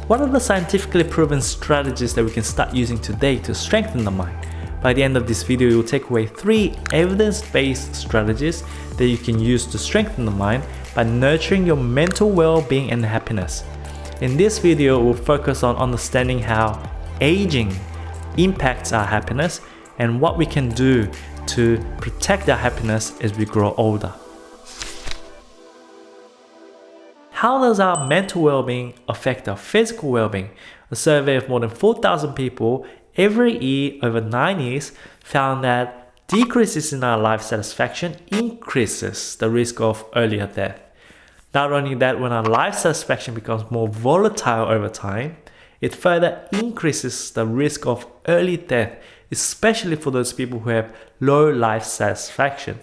What are the scientifically proven strategies that we can start using today to strengthen the mind? By the end of this video, you'll take away 3 evidence-based strategies that you can use to strengthen the mind by nurturing your mental well-being and happiness. In this video, we'll focus on understanding how aging impacts our happiness and what we can do to protect our happiness as we grow older. How does our mental well-being affect our physical well-being? A survey of more than 4,000 people every year over 9 years found that decreases in our life satisfaction increases the risk of earlier death. Not only that, when our life satisfaction becomes more volatile over time, it further increases the risk of early death, especially for those people who have low life satisfaction.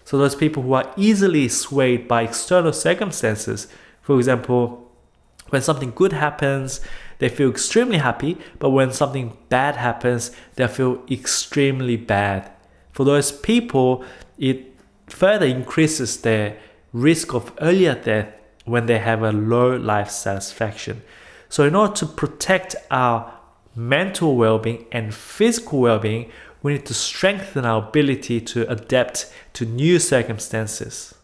So those people who are easily swayed by external circumstances. For example, when something good happens, they feel extremely happy, but when something bad happens, they feel extremely bad. For those people, it further increases their risk of earlier death when they have a low life satisfaction. So in order to protect our mental well-being and physical well-being, we need to strengthen our ability to adapt to new circumstances.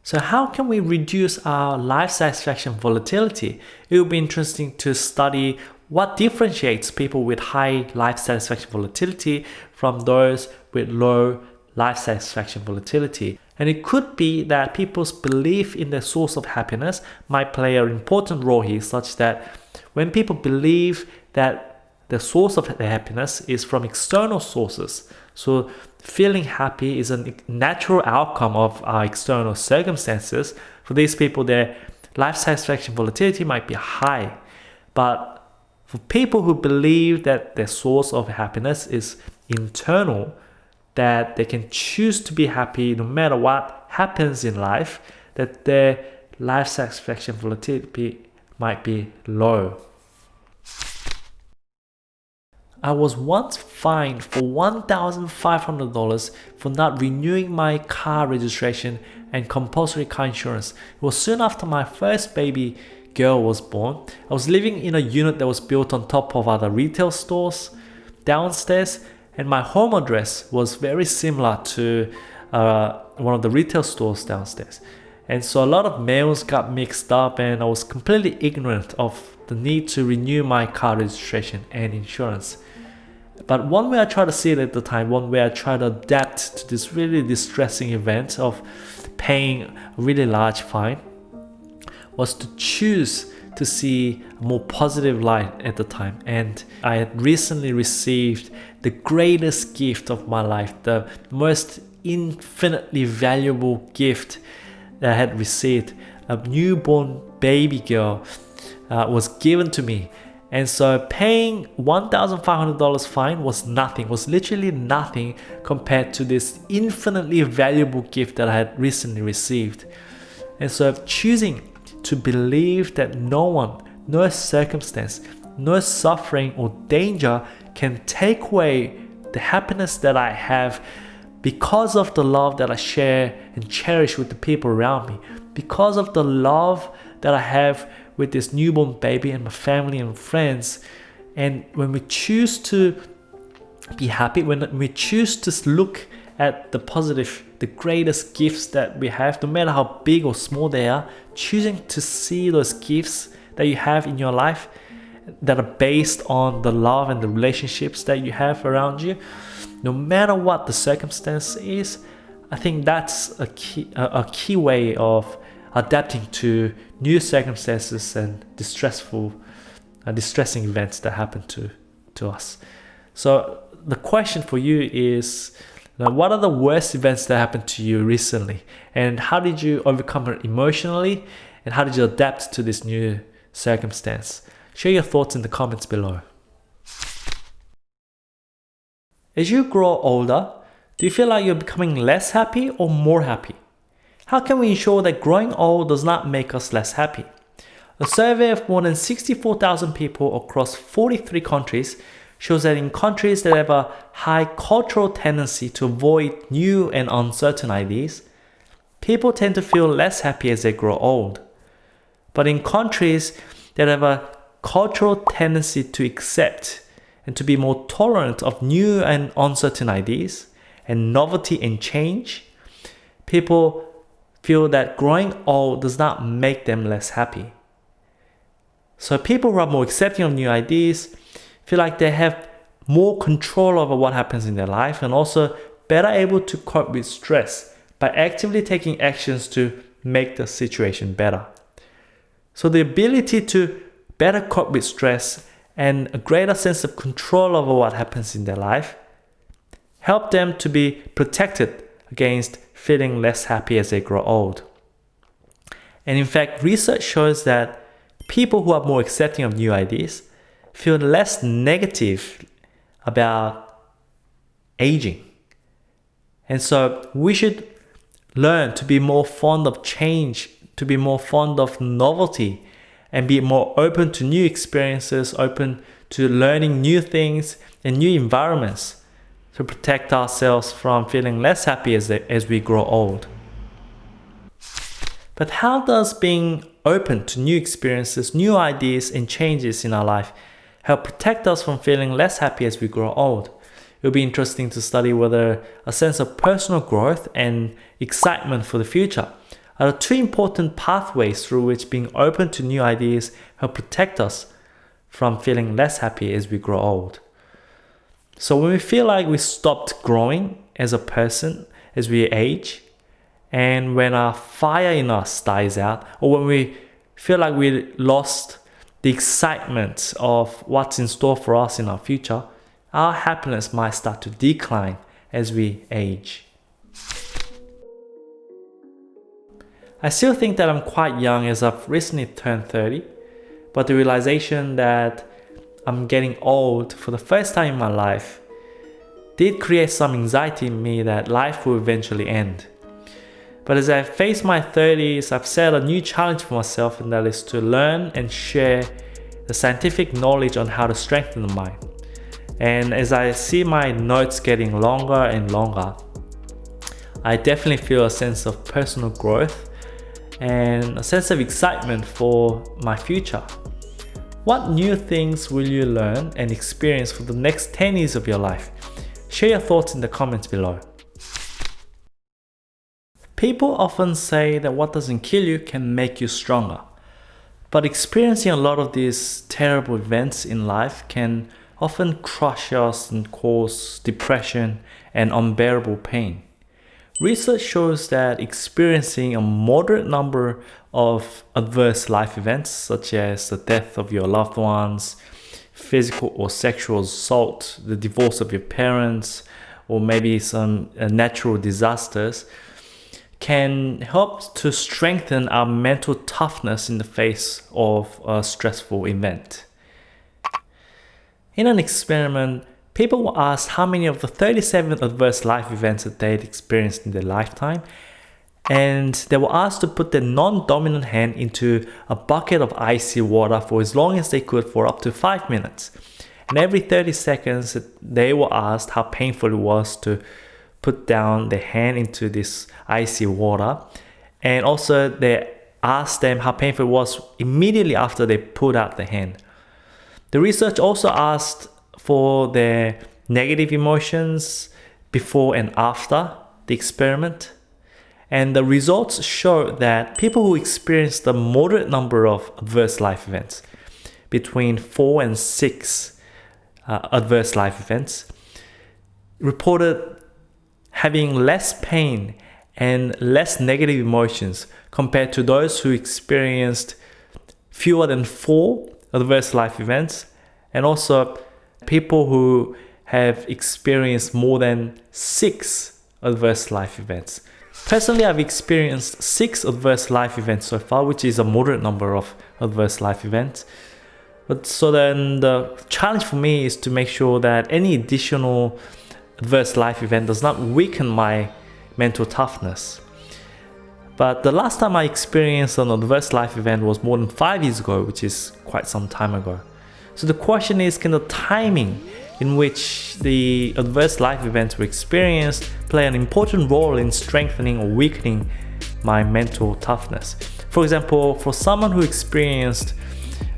So how can we reduce our life satisfaction volatility? It will be interesting to study what differentiates people with high life satisfaction volatility from those with low life satisfaction volatility. And it could be that people's belief in their source of happiness might play an important role here, such that when people believe that the source of their happiness is from external sources, so feeling happy is a natural outcome of our external circumstances. For these people, their life satisfaction volatility might be high. But for people who believe that their source of happiness is internal, that they can choose to be happy no matter what happens in life, that their life satisfaction volatility might be low. I was once fined for $1,500 for not renewing my car registration and compulsory car insurance. It was soon after my first baby girl was born. I was living in a unit that was built on top of other retail stores downstairs, and my home address was very similar to one of the retail stores downstairs. And so a lot of mails got mixed up, and I was completely ignorant of the need to renew my car registration and insurance. But one way I tried to see it at the time, one way I tried to adapt to this really distressing event of paying a really large fine, was to choose to see a more positive light at the time. And I had recently received the greatest gift of my life, the most infinitely valuable gift that I had received. A newborn baby girl was given to me. And so paying $1,500 fine was nothing, was literally nothing compared to this infinitely valuable gift that I had recently received. And so choosing to believe that no one, no circumstance, no suffering or danger can take away the happiness that I have because of the love that I share and cherish with the people around me, because of the love that I have with this newborn baby and my family and friends. And when we choose to be happy, when we choose to look at the positive, the greatest gifts that we have, no matter how big or small they are, choosing to see those gifts that you have in your life that are based on the love and the relationships that you have around you, no matter what the circumstance is, I think that's a key way of adapting to new circumstances and distressing events that happen to us. So the question for you is, what are the worst events that happened to you recently? And how did you overcome it emotionally? And how did you adapt to this new circumstance? Share your thoughts in the comments below. As you grow older, do you feel like you're becoming less happy or more happy? How can we ensure that growing old does not make us less happy? A survey of more than 64,000 people across 43 countries shows that in countries that have a high cultural tendency to avoid new and uncertain ideas, people tend to feel less happy as they grow old. But in countries that have a cultural tendency to accept and to be more tolerant of new and uncertain ideas and novelty and change, people feel that growing old does not make them less happy. So people who are more accepting of new ideas feel like they have more control over what happens in their life and also better able to cope with stress by actively taking actions to make the situation better. So the ability to better cope with stress and a greater sense of control over what happens in their life help them to be protected against feeling less happy as they grow old. And in fact, research shows that people who are more accepting of new ideas feel less negative about aging. And so we should learn to be more fond of change, to be more fond of novelty, and be more open to new experiences, open to learning new things and new environments to protect ourselves from feeling less happy as we grow old. But how does being open to new experiences, new ideas, and changes in our life help protect us from feeling less happy as we grow old? It'll be interesting to study whether a sense of personal growth and excitement for the future are the two important pathways through which being open to new ideas help protect us from feeling less happy as we grow old. So when we feel like we stopped growing as a person as we age, and when our fire in us dies out, or when we feel like we lost the excitement of what's in store for us in our future, our happiness might start to decline as we age. I still think that I'm quite young as I've recently turned 30, but the realization that I'm getting old for the first time in my life did create some anxiety in me that life will eventually end. But as I face my 30s, I've set a new challenge for myself, and that is to learn and share the scientific knowledge on how to strengthen the mind. And as I see my notes getting longer and longer, I definitely feel a sense of personal growth and a sense of excitement for my future. What new things will you learn and experience for the next 10 years of your life? Share your thoughts in the comments below. People often say that what doesn't kill you can make you stronger. But experiencing a lot of these terrible events in life can often crush us and cause depression and unbearable pain. Research shows that experiencing a moderate number of adverse life events, such as the death of your loved ones, physical or sexual assault, the divorce of your parents, or maybe some natural disasters, can help to strengthen our mental toughness in the face of a stressful event. In an experiment, people were asked how many of the 37 adverse life events that they had experienced in their lifetime, and they were asked to put their non-dominant hand into a bucket of icy water for as long as they could for up to 5 minutes. And every 30 seconds, they were asked how painful it was to put down their hand into this icy water, and also they asked them how painful it was immediately after they pulled out the hand. The research also asked for their negative emotions before and after the experiment, and the results show that people who experienced a moderate number of adverse life events, between 4 and 6 adverse life events, reported having less pain and less negative emotions compared to those who experienced fewer than 4 adverse life events, and also people who have experienced more than 6 adverse life events. Personally, I've experienced 6 adverse life events so far, which is a moderate number of adverse life events. But so then the challenge for me is to make sure that any additional adverse life event does not weaken my mental toughness. But the last time I experienced an adverse life event was more than 5 years ago, which is quite some time ago. So the question is, can the timing in which the adverse life events were experienced play an important role in strengthening or weakening my mental toughness? For example, for someone who experienced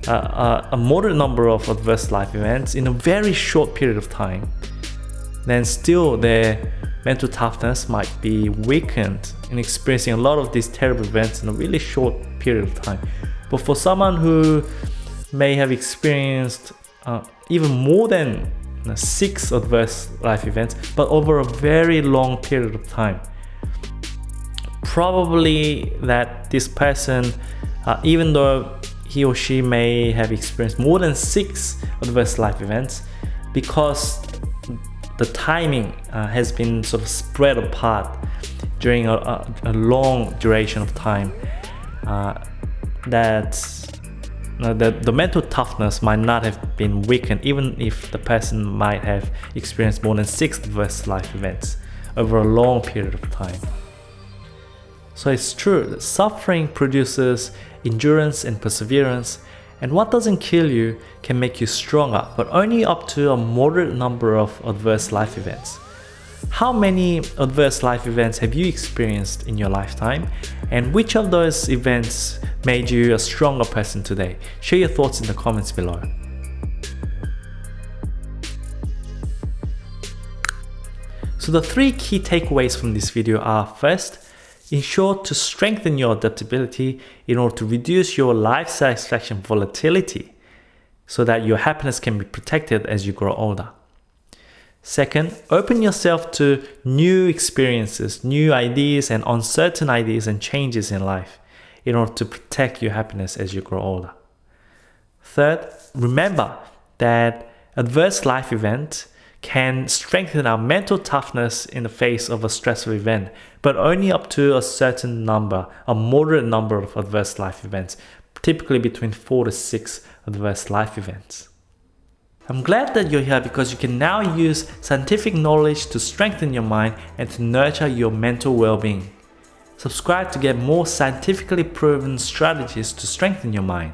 a moderate number of adverse life events in a very short period of time, then still their mental toughness might be weakened in experiencing a lot of these terrible events in a really short period of time. But for someone who may have experienced even more than 6 adverse life events, but over a very long period of time, probably that this person, even though he or she may have experienced more than 6 adverse life events, because the timing has been sort of spread apart during a long duration of time, that the mental toughness might not have been weakened, even if the person might have experienced more than 6 adverse life events over a long period of time. So it's true that suffering produces endurance and perseverance, and what doesn't kill you can make you stronger, but only up to a moderate number of adverse life events. How many adverse life events have you experienced in your lifetime, and which of those events made you a stronger person today? Share your thoughts in the comments below. So the 3 key takeaways from this video are: first, ensure to strengthen your adaptability in order to reduce your life satisfaction volatility so that your happiness can be protected as you grow older. Second, open yourself to new experiences, new ideas, and uncertain ideas and changes in life in order to protect your happiness as you grow older. Third, remember that adverse life events can strengthen our mental toughness in the face of a stressful event, but only up to a certain number, a moderate number of adverse life events, typically between 4 to 6 adverse life events. I'm glad that you're here because you can now use scientific knowledge to strengthen your mind and to nurture your mental well-being. Subscribe to get more scientifically proven strategies to strengthen your mind.